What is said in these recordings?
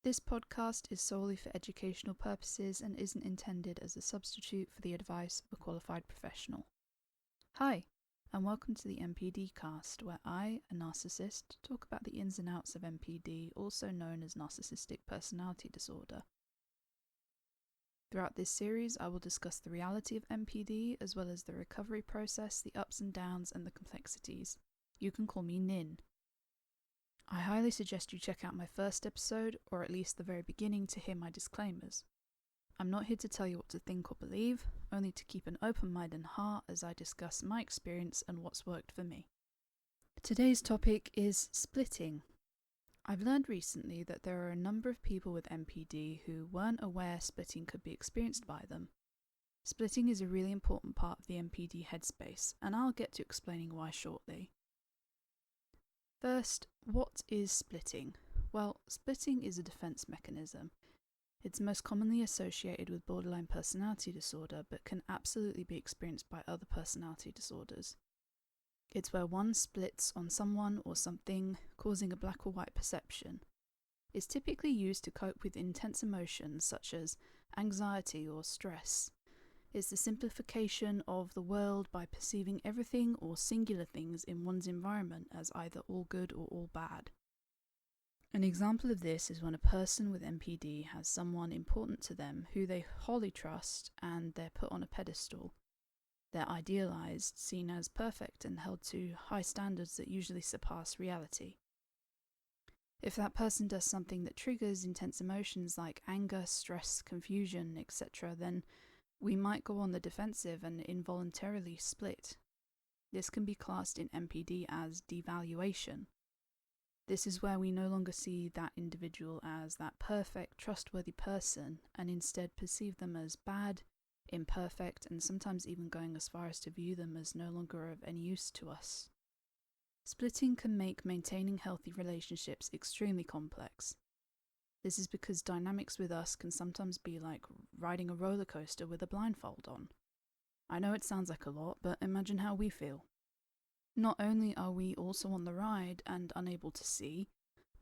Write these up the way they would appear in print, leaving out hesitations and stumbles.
This podcast is solely for educational purposes and isn't intended as a substitute for the advice of a qualified professional. Hi, and welcome to the NPDCAST, where I, a narcissist, talk about the ins and outs of NPD, also known as narcissistic personality disorder. Throughout this series, I will discuss the reality of NPD, as well as the recovery process, the ups and downs, and the complexities. You can call me Nin. I highly suggest you check out my first episode, or at least the very beginning, to hear my disclaimers. I'm not here to tell you what to think or believe, only to keep an open mind and heart as I discuss my experience and what's worked for me. Today's topic is splitting. I've learned recently that there are a number of people with NPD who weren't aware splitting could be experienced by them. Splitting is a really important part of the NPD headspace, and I'll get to explaining why shortly. First, what is splitting? Well, splitting is a defense mechanism. It's most commonly associated with borderline personality disorder, but can absolutely be experienced by other personality disorders. It's where one splits on someone or something, causing a black or white perception. It's typically used to cope with intense emotions such as anxiety or stress. It's the simplification of the world by perceiving everything or singular things in one's environment as either all good or all bad. An example of this is when a person with NPD has someone important to them who they wholly trust and they're put on a pedestal. They're idealized, seen as perfect, and held to high standards that usually surpass reality. If that person does something that triggers intense emotions like anger, stress, confusion, etc., then we might go on the defensive and involuntarily split. This can be classed in NPD as devaluation. This is where we no longer see that individual as that perfect, trustworthy person, and instead perceive them as bad, imperfect, and sometimes even going as far as to view them as no longer of any use to us. Splitting can make maintaining healthy relationships extremely complex. This is because dynamics with us can sometimes be like riding a roller coaster with a blindfold on. I know it sounds like a lot, but imagine how we feel. Not only are we also on the ride and unable to see,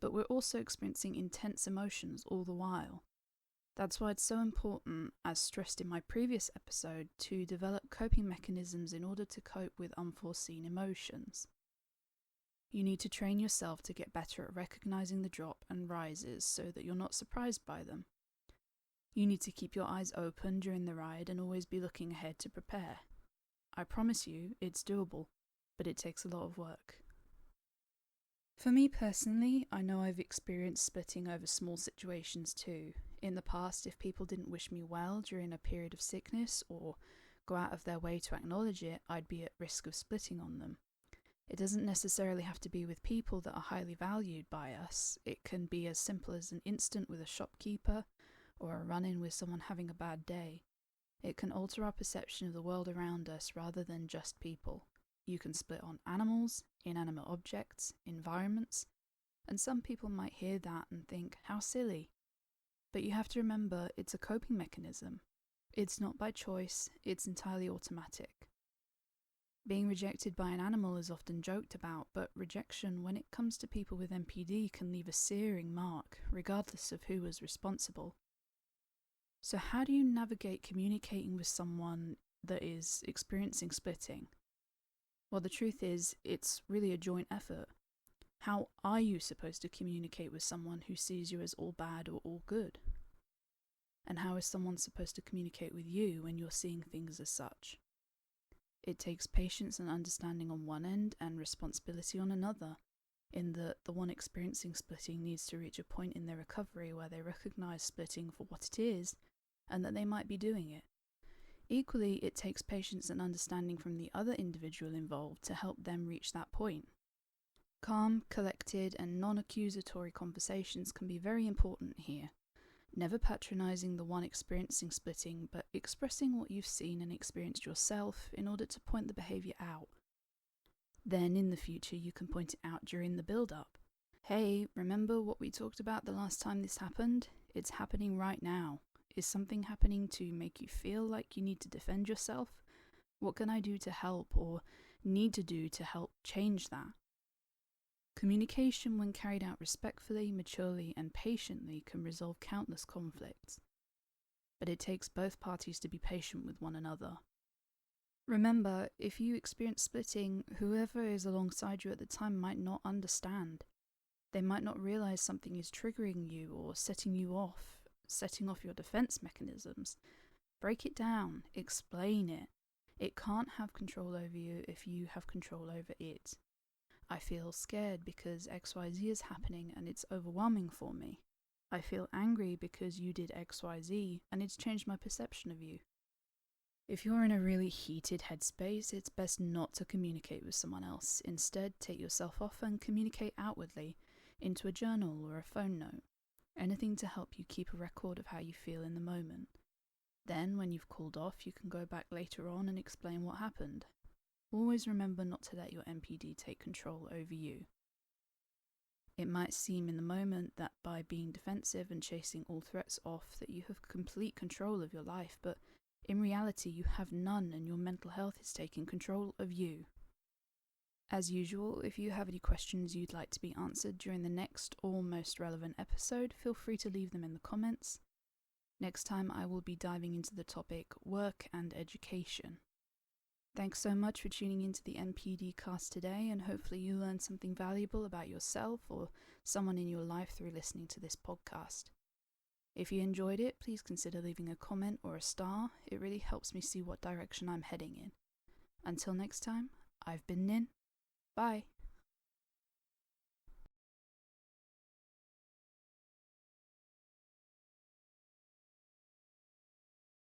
but we're also experiencing intense emotions all the while. That's why it's so important, as stressed in my previous episode, to develop coping mechanisms in order to cope with unforeseen emotions. You need to train yourself to get better at recognizing the drop and rises so that you're not surprised by them. You need to keep your eyes open during the ride and always be looking ahead to prepare. I promise you, it's doable, but it takes a lot of work. For me personally, I know I've experienced splitting over small situations too. In the past, if people didn't wish me well during a period of sickness or go out of their way to acknowledge it, I'd be at risk of splitting on them. It doesn't necessarily have to be with people that are highly valued by us. It can be as simple as an instant with a shopkeeper or a run-in with someone having a bad day. It can alter our perception of the world around us rather than just people. You can split on animals, inanimate objects, environments, and some people might hear that and think, how silly. But you have to remember, it's a coping mechanism. It's not by choice, it's entirely automatic. Being rejected by an animal is often joked about, but rejection when it comes to people with NPD can leave a searing mark, regardless of who was responsible. So how do you navigate communicating with someone that is experiencing splitting? Well, the truth is, it's really a joint effort. How are you supposed to communicate with someone who sees you as all bad or all good? And how is someone supposed to communicate with you when you're seeing things as such? It takes patience and understanding on one end and responsibility on another, in that the one experiencing splitting needs to reach a point in their recovery where they recognize splitting for what it is, and that they might be doing it. Equally, it takes patience and understanding from the other individual involved to help them reach that point. Calm, collected, and non-accusatory conversations can be very important here. Never patronizing the one experiencing splitting, but expressing what you've seen and experienced yourself in order to point the behavior out. Then, in the future, you can point it out during the build-up. Hey, remember what we talked about the last time this happened? It's happening right now. Is something happening to make you feel like you need to defend yourself? What can I do to help or need to do to help change that? Communication, when carried out respectfully, maturely, and patiently, can resolve countless conflicts. But it takes both parties to be patient with one another. Remember, if you experience splitting, whoever is alongside you at the time might not understand. They might not realize something is triggering you or setting you off, setting off your defense mechanisms. Break it down, explain it. It can't have control over you if you have control over it. I feel scared because XYZ is happening and it's overwhelming for me. I feel angry because you did XYZ and it's changed my perception of you. If you're in a really heated headspace, it's best not to communicate with someone else. Instead, take yourself off and communicate outwardly, into a journal or a phone note. Anything to help you keep a record of how you feel in the moment. Then, when you've cooled off, you can go back later on and explain what happened. Always remember not to let your NPD take control over you. It might seem in the moment that by being defensive and chasing all threats off that you have complete control of your life, but in reality you have none and your mental health is taking control of you. As usual, if you have any questions you'd like to be answered during the next or most relevant episode, feel free to leave them in the comments. Next time I will be diving into the topic work and education. Thanks so much for tuning into the NPDCAST today, and hopefully you learned something valuable about yourself or someone in your life through listening to this podcast. If you enjoyed it, please consider leaving a comment or a star. It really helps me see what direction I'm heading in. Until next time, I've been Nin. Bye.